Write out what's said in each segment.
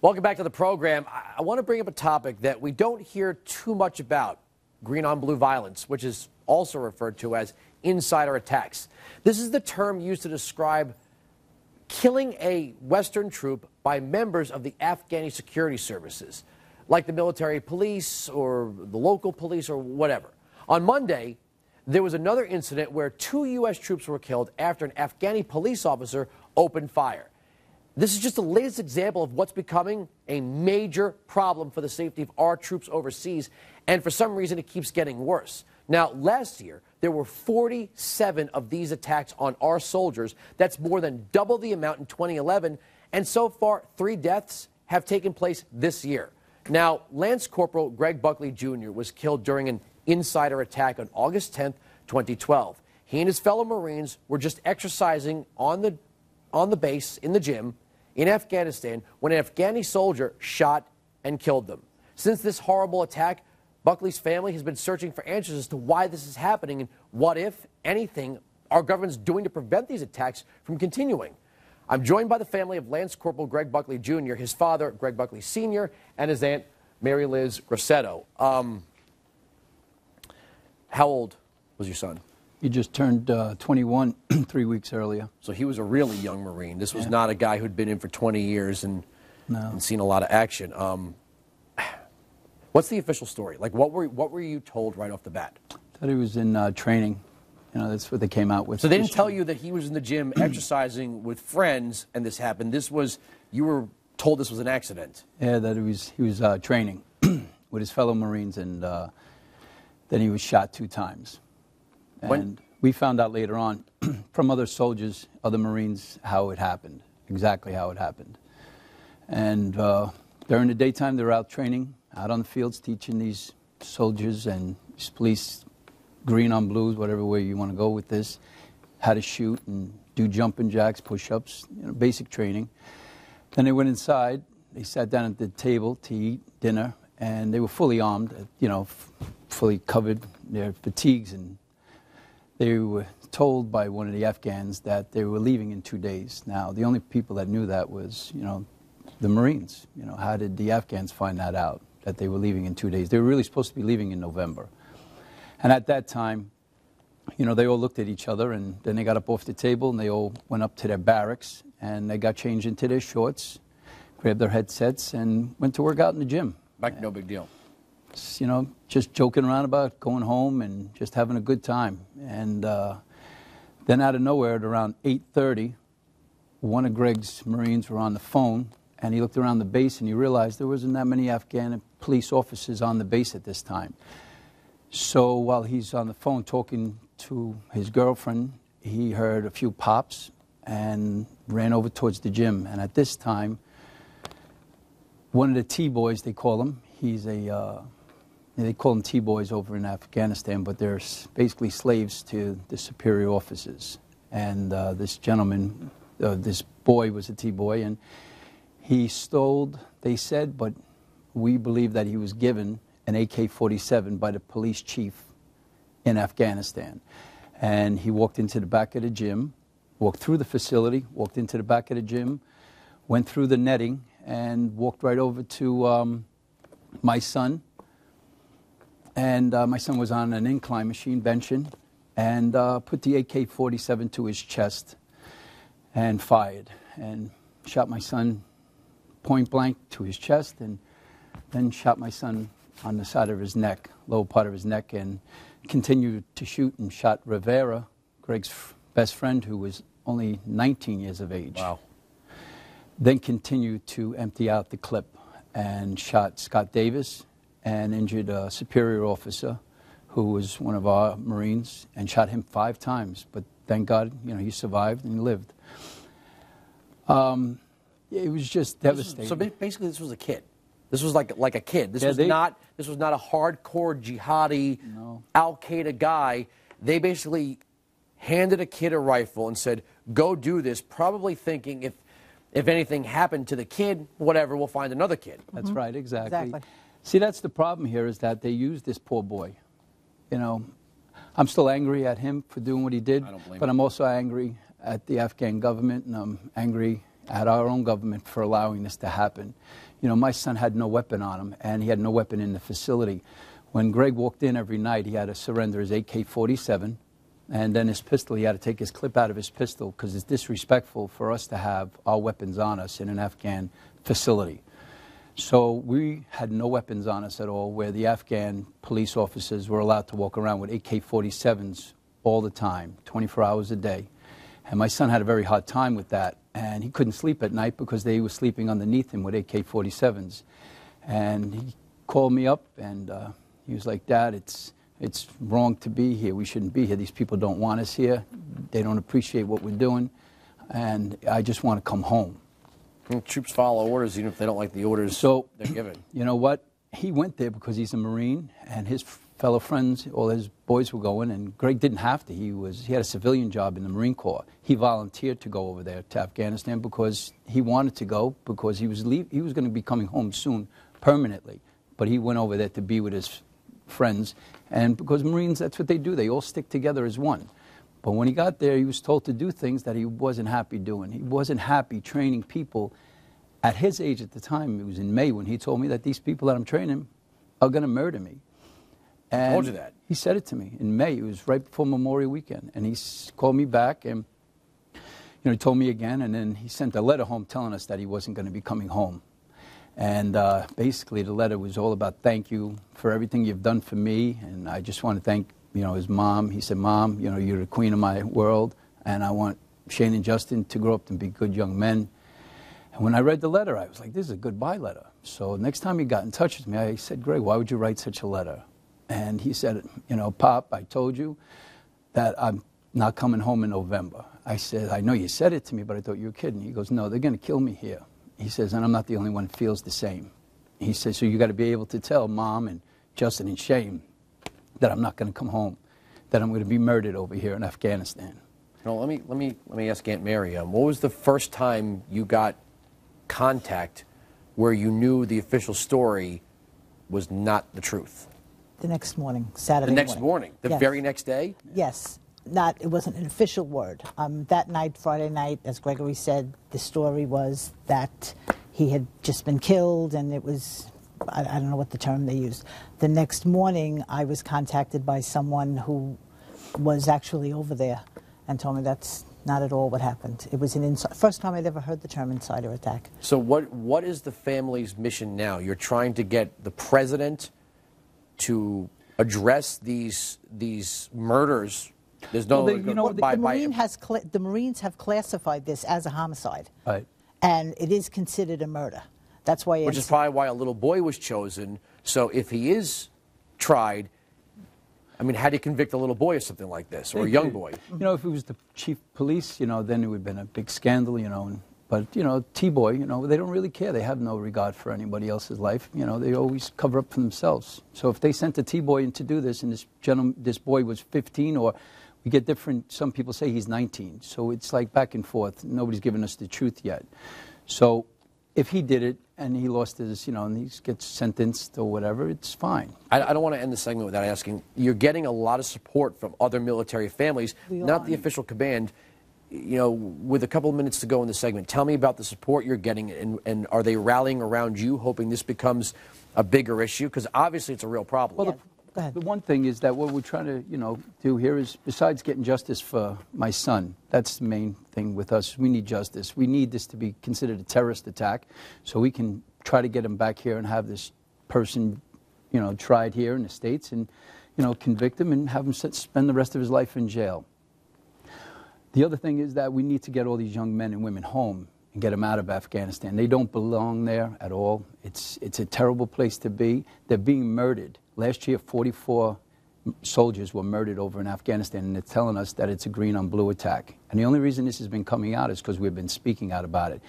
Welcome back to the program. I want to bring up a topic that we don't hear too much about, green on blue violence, which is also referred to as insider attacks. This is the term used to describe killing a Western troop by members of the Afghani security services, like the military police or the local police or whatever. On Monday, there was another incident where 2 U.S. troops were killed after an Afghani police officer opened fire. This is just the latest example of what's becoming a major problem for the safety of our troops overseas, and for some reason it keeps getting worse. Now, last year, there were 47 of these attacks on our soldiers. That's more than double the amount in 2011, and so far, 3 deaths have taken place this year. Now, Lance Corporal Greg Buckley Jr. was killed during an insider attack on August 10th, 2012. He and his fellow Marines were just exercising on the base in the gym in Afghanistan when an Afghani soldier shot and killed them. Since this horrible attack, Buckley's family has been searching for answers as to why this is happening and what, if anything, our government's doing to prevent these attacks from continuing. I'm joined by the family of Lance Corporal Greg Buckley Jr., his father, Greg Buckley Sr., and his aunt, Mary Liz Grosseto. How old was your son? He just turned 21 3 weeks earlier. So he was a really young Marine. This was not a guy who'd been in for 20 years and seen a lot of action. What's the official story? Like, what were you told right off the bat? That he was in training. You know, that's what they came out with. So they didn't tell you that he was in the gym exercising with friends and this happened. You were told this was an accident. Yeah, that he was training with his fellow Marines, and then he was shot 2 times. And we found out later on from other soldiers, other Marines, how it happened, exactly how it happened. And during the daytime, they were out training, out on the fields, teaching these soldiers and these police, green on blues, whatever way you want to go with this, how to shoot and do jumping jacks, push-ups, basic training. Then they went inside. They sat down at the table to eat dinner, and they were fully armed, fully covered their fatigues, and they were told by one of the Afghans that they were leaving in 2 days. Now, the only people that knew that was, the Marines. How did the Afghans find that out, that they were leaving in 2 days? They were really supposed to be leaving in November. And at that time, they all looked at each other, and then they got up off the table, and they all went up to their barracks, and they got changed into their shorts, grabbed their headsets, and went to work out in the gym. Like no big deal. Just joking around about going home and just having a good time. And then out of nowhere, at around 8:30, one of Greg's Marines were on the phone, and he looked around the base, and he realized there wasn't that many Afghan police officers on the base at this time. So while he's on the phone talking to his girlfriend, he heard a few pops and ran over towards the gym. And at this time, one of the T-boys, they call him, they call them T-boys over in Afghanistan, but they're basically slaves to the superior officers. And this gentleman, this boy was a T-boy, and he stole, they said, but we believe that he was given an AK-47 by the police chief in Afghanistan. And he walked into the back of the gym, walked through the facility, walked into the back of the gym, went through the netting, and walked right over to my son. And my son was on an incline machine benching, and put the AK-47 to his chest and fired, and shot my son point blank to his chest, and then shot my son on the side of his neck, lower part of his neck, and continued to shoot and shot Rivera, Greg's best friend, who was only 19 years of age. Wow. Then continued to empty out the clip and shot Scott Davis and injured a superior officer who was one of our Marines, and shot him 5 times. But thank God, he survived and lived. It was just devastating. So basically, this was a kid. This was like a kid. This was not a hardcore jihadi Al-Qaeda guy. They basically handed a kid a rifle and said, "Go do this," probably thinking if anything happened to the kid, whatever, we'll find another kid. That's right, exactly. See, that's the problem here, is that they used this poor boy. I'm still angry at him for doing what he did, but I'm also angry at the Afghan government, and I'm angry at our own government for allowing this to happen. You know, my son had no weapon on him, and he had no weapon in the facility. When Greg walked in every night, he had to surrender his AK-47, and then his pistol, he had to take his clip out of his pistol because it's disrespectful for us to have our weapons on us in an Afghan facility. So we had no weapons on us at all, where the Afghan police officers were allowed to walk around with AK-47s all the time, 24 hours a day. And my son had a very hard time with that, and he couldn't sleep at night because they were sleeping underneath him with AK-47s. And he called me up, and he was like, "Dad, it's wrong to be here. We shouldn't be here. These people don't want us here. They don't appreciate what we're doing, and I just want to come home." And troops follow orders even if they don't like the orders they're given. You know what? He went there because he's a Marine, and his fellow friends, all his boys were going, and Greg didn't have to. He had a civilian job in the Marine Corps. He volunteered to go over there to Afghanistan because he wanted to go, because he was going to be coming home soon permanently. But he went over there to be with his friends, and because Marines, that's what they do. They all stick together as one. But when he got there, he was told to do things that he wasn't happy doing. He wasn't happy training people. At his age at the time, it was in May when he told me that these people that I'm training are going to murder me. And he told you that? He said it to me in May. It was right before Memorial Weekend. And he called me back, and he told me again, and then he sent a letter home telling us that he wasn't going to be coming home. And basically the letter was all about thank you for everything you've done for me, and I just want to thank his mom. He said, "Mom, you're the queen of my world, and I want Shane and Justin to grow up and be good young men." And when I read the letter, I was like, this is a goodbye letter. So next time he got in touch with me, I said, "Greg, why would you write such a letter?" And he said, "Pop, I told you that I'm not coming home in November." I said, "I know you said it to me, but I thought you were kidding." He goes, "No, they're going to kill me here." He says, "And I'm not the only one who feels the same." He says, "So you got to be able to tell Mom and Justin and Shane that I'm not going to come home, that I'm going to be murdered over here in Afghanistan." Let me ask Aunt Mary. What was the first time you got contact where you knew the official story was not the truth? The next morning, Saturday morning. The next morning? The very next day? Yes. It wasn't an official word. That night, Friday night, as Gregory said, the story was that he had just been killed, and it was, I don't know what the term they used. The next morning, I was contacted by someone who was actually over there and told me that's not at all what happened. It was first time I'd ever heard the term insider attack. So what is the family's mission now? You're trying to get the president to address these murders. There's no. The Marines have classified this as a homicide, right? And it is considered a murder. That's why. Which is probably why a little boy was chosen. So if he is tried, I mean, how do you convict a little boy of something like this, or a young boy? If it was the chief of police, then it would have been a big scandal, But, T-boy, they don't really care. They have no regard for anybody else's life. They always cover up for themselves. So if they sent a T-boy in to do this, and this boy was 15, or we get different, some people say he's 19. So it's like back and forth. Nobody's given us the truth yet. So if he did it, and he lost his, and he gets sentenced or whatever, it's fine. I don't want to end the segment without asking, you're getting a lot of support from other military families, not the official command. With a couple of minutes to go in the segment, tell me about the support you're getting, and are they rallying around you, hoping this becomes a bigger issue? Because obviously it's a real problem. Well, Go ahead. The one thing is that what we're trying to, do here is, besides getting justice for my son, that's the main thing with us. We need justice. We need this to be considered a terrorist attack, so we can try to get him back here and have this person, tried here in the States, and, convict him and have him spend the rest of his life in jail. The other thing is that we need to get all these young men and women home and get them out of Afghanistan. They don't belong there at all. It's a terrible place to be. They're being murdered. Last year, 44 soldiers were murdered over in Afghanistan, and they're telling us that it's a green on blue attack. And the only reason this has been coming out is because we've been speaking out about it.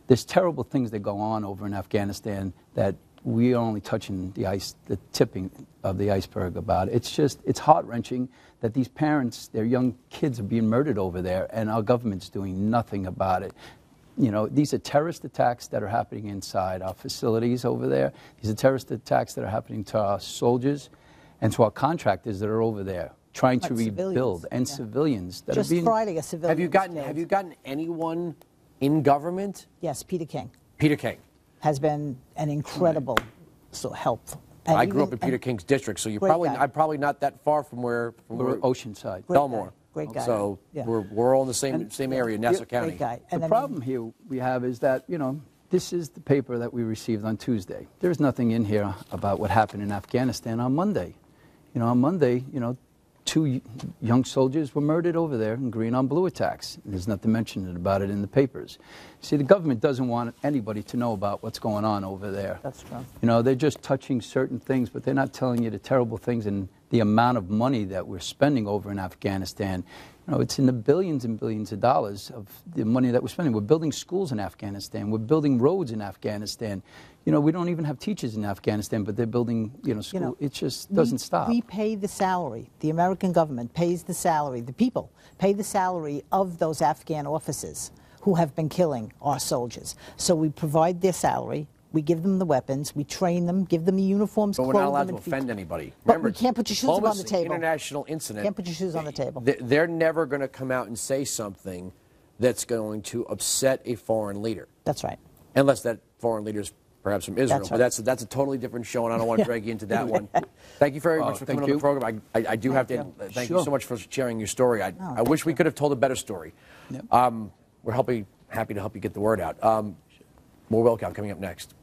There's terrible things that go on over in Afghanistan that we are only touching the tipping of the iceberg about it. It's heart-wrenching that these parents, their young kids are being murdered over there, and our government's doing nothing about it. These are terrorist attacks that are happening inside our facilities over there. These are terrorist attacks that are happening to our soldiers and to our contractors that are over there trying to rebuild, and civilians that just are being... Friday, a civilian Have you gotten anyone in government? Yes, Peter King. Peter King Has been an incredible help. And I grew up in Peter King's district, so I'm probably not that far from where we're Oceanside, Belmore. Great guy. So yeah. we're all in the same area, Nassau County. Great guy. The problem here we have is that this is the paper that we received on Tuesday. There's nothing in here about what happened in Afghanistan on Monday. On Monday, 2 young soldiers were murdered over there in green on blue attacks. There's nothing mentioned about it in the papers. See, the government doesn't want anybody to know about what's going on over there. That's true. They're just touching certain things, but they're not telling you the terrible things and the amount of money that we're spending over in Afghanistan. It's in the billions and billions of dollars of the money that we're spending. We're building schools in Afghanistan. We're building roads in Afghanistan. We don't even have teachers in Afghanistan, but they're building, school. It just doesn't stop. We pay the salary. The American government pays the salary. The people pay the salary of those Afghan officers who have been killing our soldiers. So we provide their salary. We give them the weapons. We train them, give them the uniforms, but we're not allowed to offend anybody. Remember, we can't put your shoes on the table. International incident. Can't put your shoes on the table. They're never going to come out and say something that's going to upset a foreign leader. That's right. Unless that foreign leader is perhaps from Israel. That's right. But that's a totally different show, and I don't want to drag you into that one. Thank you very much for coming on the program. I do have to thank you so much for sharing your story. I wish we could have told a better story. Yep. We're happy to help you get the word out. More Wilkow coming up next.